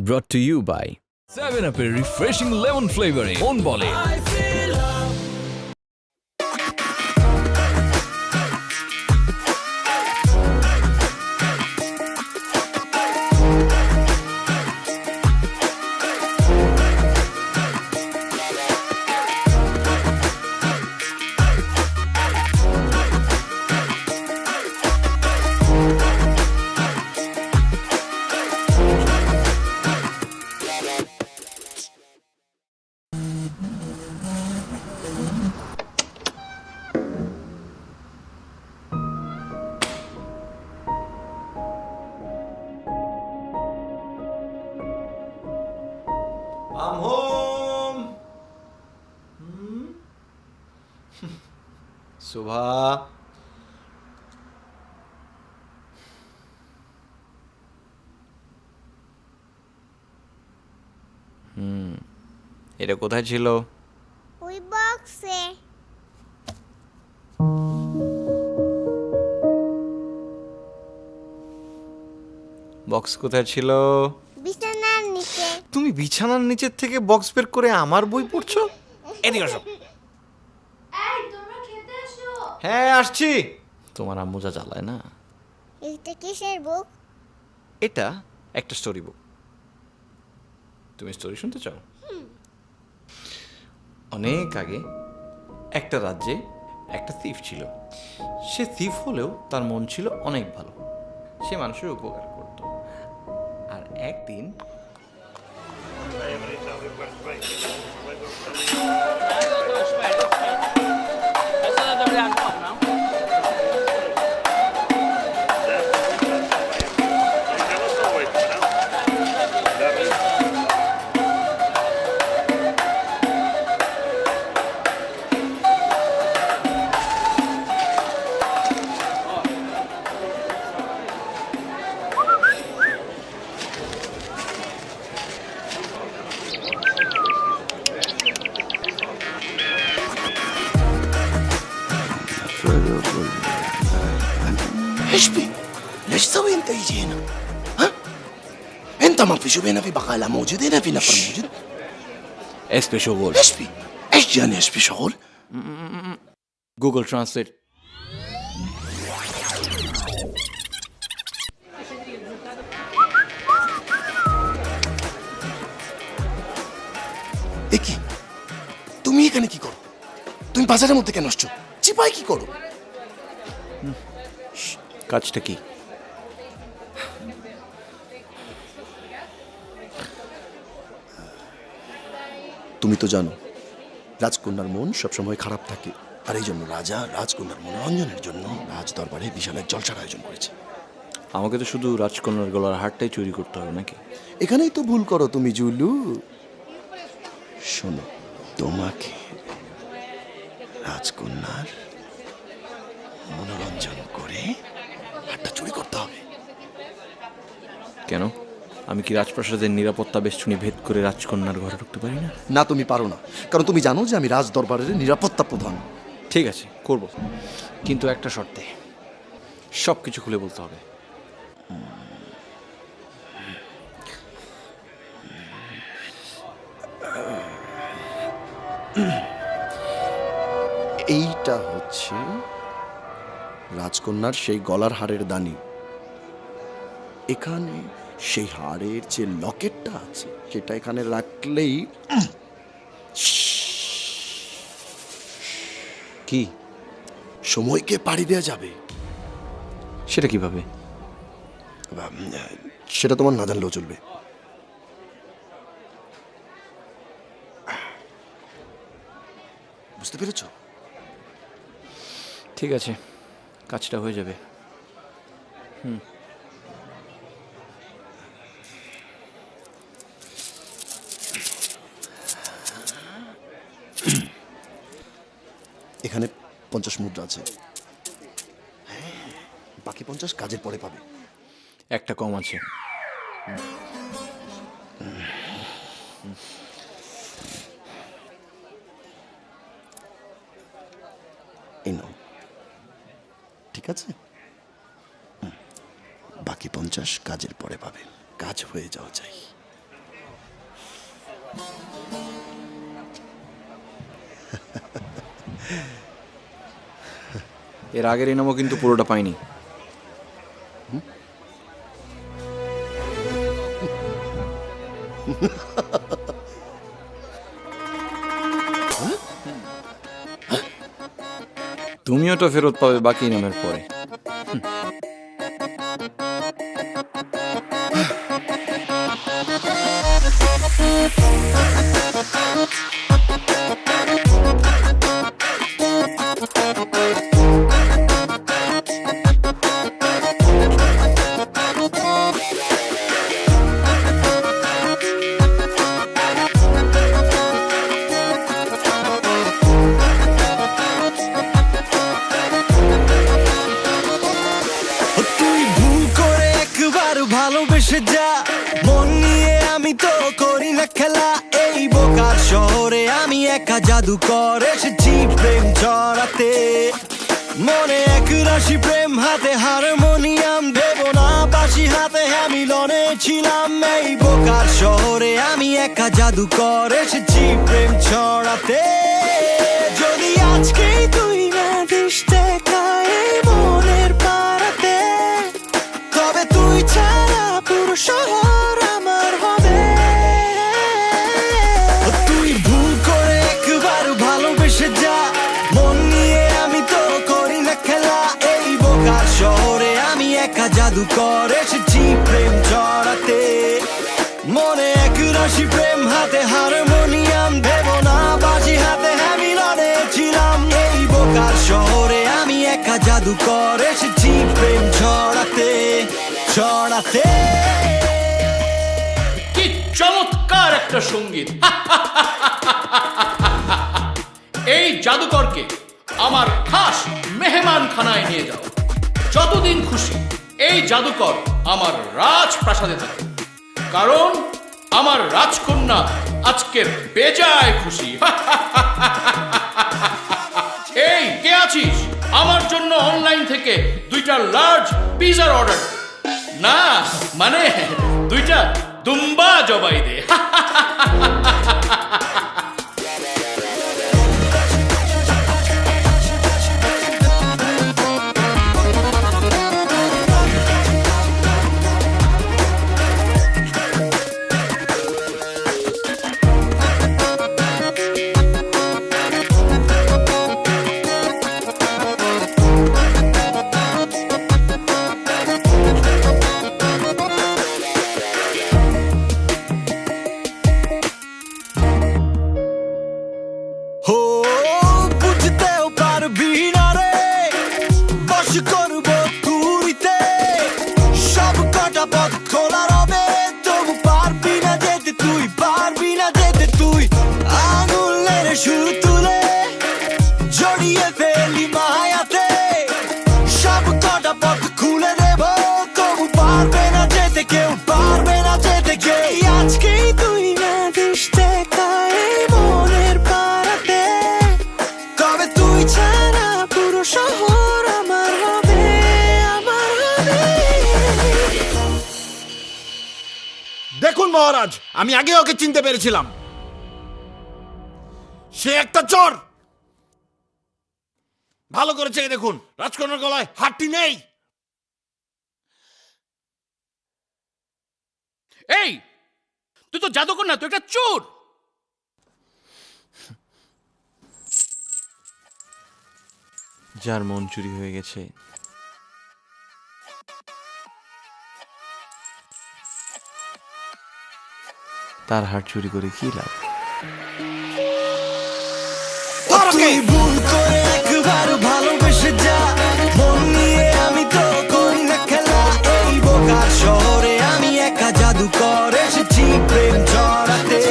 brought to you by 7-Up এর refreshing lemon ফ্লেভারে মন বলে I'm home. শোভা এটা কোথায় ছিল? ওই বক্সে। বক্স কোথায় ছিল? বিছানার নিচে। তুমি বিছানার নিচের থেকে বক্স বের করে আমার বই পড়ছো? এদিকে আসো। এই তোমরা খেতে এসো। হ্যাঁ আসছি। তোমার আম্মু যা জ্বালায় না। এটা কিসের বুক? এটা একটা স্টোরি বুক। তুমি স্টোরি শুনতে চাও? অনেক আগে একটা রাজ্যে একটা থিফ ছিল। সে থিফ হলেও তার মন ছিল অনেক ভালো। সে মানুষের উপকার করত। আর একদিন اشبي ليش تسوي انت يجي هنا؟ ها؟ انت ما في شو بينا في بقالة موجود هنا في نفر موجود؟ এস পে শগোল ايش بي؟ ايش جاني ايش بي شغل؟ Google translate. দেখি তুমি এখানে কি করো? তুমি বাজারের মধ্যে কেন আসছো? চিপাই কি করো? কাজটা কি? তুমি তো জানো রাজকন্যার মন সবসময় খারাপ থাকে, আর এই জন্য রাজা রাজকন্যার মনোরঞ্জনের জন্য রাজ দরবারে বিশাল এক জলসার আয়োজন করেছে। আমাকে তো শুধু রাজকন্যার গলার হারটাই চুরি করতে হবে নাকি? এখানেই তো ভুল করো তুমি জুলু। শোনো, তোমাকে রাজকন্যার মনোরঞ্জন করে হারটা চুরি করতে হবে। কেন? আমি কি রাজপ্রাসাদের নিরাপত্তা বেষ্টনী ভেদ করে রাজকন্যার ঘরে ঢুকতে পারি না? না, তুমি পারো না, কারণ তুমি জানো যে আমি রাজ দরবারের নিরাপত্তা প্রধান। ঠিক আছে, করব, কিন্তু একটা শর্তে। সব কিছু খুলে বলতে হবে। এইটা হচ্ছে রাজকন্যার সেই গলার হারের দানি। এখানে সেই হারের যে লকেটটা আছে সেটা এখানে রাখলেই কি? সময়কে পাড়ি দেওয়া যাবে। সেটা কিভাবে? সেটা তোমার না জানলেও চলবে। বুঝতে পেরেছ? ঠিক আছে, কাজটা হয়ে যাবে। এখানে 50 মুদ্রা আছে, বাকি 50 কাজের পরে পাবে। একটা কম আছে। এই নাও, ঠিক আছে? বাকি 50 কাজের পরে পাবে। কাজ হয়ে যাওয়া চাই। এর আগের ইনামও কিন্তু পুরোটা পাইনি। তুমিও তো ফেরত পাবে বাকি ইনামের পরে। তুই ভুল করে একবার ভালোবেসে যা, মন নিয়ে আমি তো করি না খেলা। এই বোকার শহরে আমি একা জাদুকর এসেছি প্রেম ছড়াতে। মনে এক রাশি প্রেম হাতে হারমোনিয়াম, দেব না বাঁশি হাতে মিলনে ছিলাম। এই বোকার শহরে আমি একা জাদুকর এসেছি প্রেম ছড়াতে। যদি আজকেই তুই না দিস দেখা এই মনের পাড়াতে, তবে তুই ছাড়া পুরো শহর আমার হবে। তুই ভুল করে একবার ভালোবেসে যা, মন নিয়ে আমি তো করি না খেলা। এই বোকার শহরে আমি একা জাদুকর এসেছি প্রেম ছড়াতে। মনে এক রাশি প্রেম হাতে হারমোনিয়াম, দেব না বাঁশি হাতে মিলনে ছিলাম। এই বোকার শহরে আমি একা জাদুকর এসেছি প্রেম ছড়াতে ছড়াতে। কি চমৎকার একটা সঙ্গীত! এই জাদুকরকে আমার খাস মেহমানখানায় নিয়ে যাও। যতদিন খুশি এই জাদুকর আমার রাজপ্রাসাদে থাকে, কারণ আমার রাজকন্যা আজকে বেজায় খুশি। এই কে আছিস? আমার জন্য অনলাইন থেকে 2টা লার্জ পিজার অর্ডার। না মানে 2টা দুম্বা জবাই দে। হো বুঝতেও পারবি না রে, বস করবো তুরিতে। সব কটা পথ খোলা রবে, তবু পারবি না যেতে তুই, পারবি না যেতে তুই। আঙুলের সুর তুলে জড়িয়ে ফেলি মায়াতে। সব কটা পথ খুলে দেব, তবু পারবে না যেতে কেউ, পারবে না যেতে কেউ। আজকেই তুই না দিস দেখা এই মনের পাড়াতে, তবে তুই ছাড়া পুরো শহর আমার হবে, আমার হবে। দেখুন মহারাজ, আমি আগে ওকে চিনতে পেরেছিলাম। সে একটা চোর। ভালো করে চেয়ে দেখুন, রাজকন্যার গলায় হারটি নেই। এই তুই তো জাদুকর না, তুই একটা চোর। যার মন চুরি হয়ে গেছে, তার হাট চুরি করে কি লাভ? তুই ভুল করে একবার ভালোবেসে যা, মন নিয়ে আমি তো করি না খেলা। এই বোকার শহরে আমি একা জাদুকর এসেছি প্রেম ছড়াতে।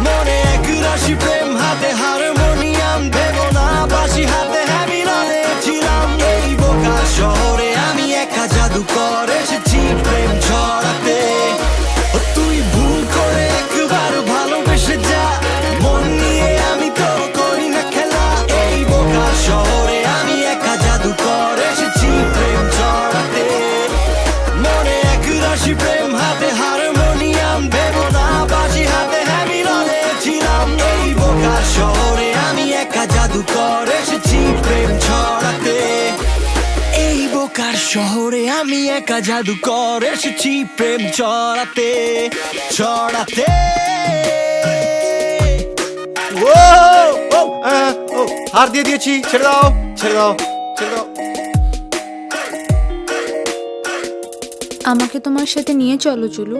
মনে এক রাশি প্রেম হাতে হারমোনিয়াম, দেব না বাঁশি হাতে মিলনে ছিলাম। এই বোকার শহরে আমি একা জাদুকর এসেছি প্রেম ছড়াতে। তুই ভুল করে একবার ভালোবেসে যা, মন নিয়ে আমি তো করি না খেলা। এই বোকার শহরে আমি একা জাদুকর এসেছি প্রেম ছড়াতে। মনে এক রাশি প্রেম হাতে হারমোনিয়াম, দেব না বাঁশি হাতে মিলনে ছিলাম। এই বোকার শহরে আমি একা জাদুকর কর এসেছি প্রেম ছড়াতে এই বোকার শহরে আমি একা জাদুকর এসেছি প্রেম ছড়াতে ছড়াতে ও ও ও হার দিয়ে দিয়েছি, ছেড়ে দাও ছেড়ে দাও ছেড়ে দাও। আমাকে তোমার সাথে নিয়ে চলো চুলু,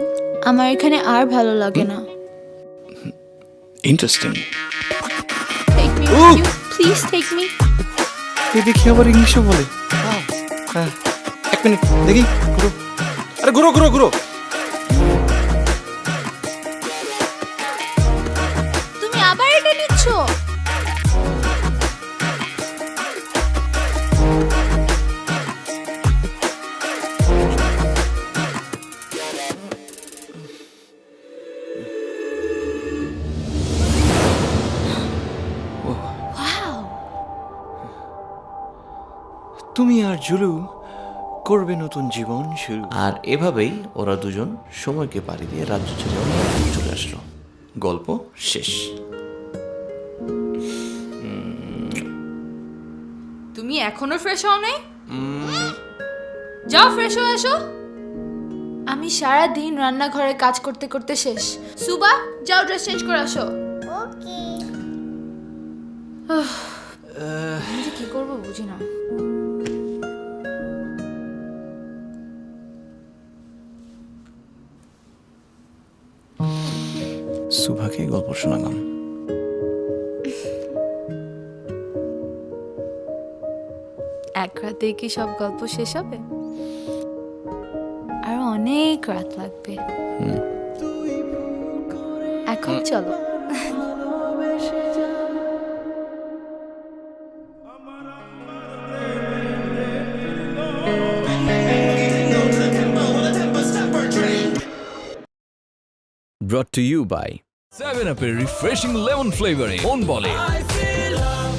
আমার এখানে আর ভালো লাগে না। Interesting. Take me Ooh! Please take me. এ দেখি আবার ইংলিশও বলে। হ্যাঁ, এক মিনিট দেখি, ঘুরো, আরে ঘুরো ঘুরো ঘুরো। তুমি আবার এটা নিচ্ছ? তুমি আর জুলু করবে নতুন জীবন শুরু। আর এভাবেই ওরা দুজন সময়কে পাড়ি দিয়ে রাজ্য ছেড়ে অন্য চলে আসলো। গল্প শেষ। তুমি এখনো ফ্রেশ হও নাই? যাও ফ্রেশ হয়ে এসো। আমি সারা দিন রান্নাঘরে কাজ করতে করতে শেষ। সুবা, যাও ড্রেস চেঞ্জ করে আসো। ওকে আমি যে কি করবো বুঝি না। সুভাকে গল্প শোনালাম। এক রাতে কি সব গল্প শেষ হবে? আরো অনেক রাত লাগবে। এখন চলো। Brought to you by 7 Up এর রিফ্রেশিং লেমন ফ্লেভারে কোন বলে I feel love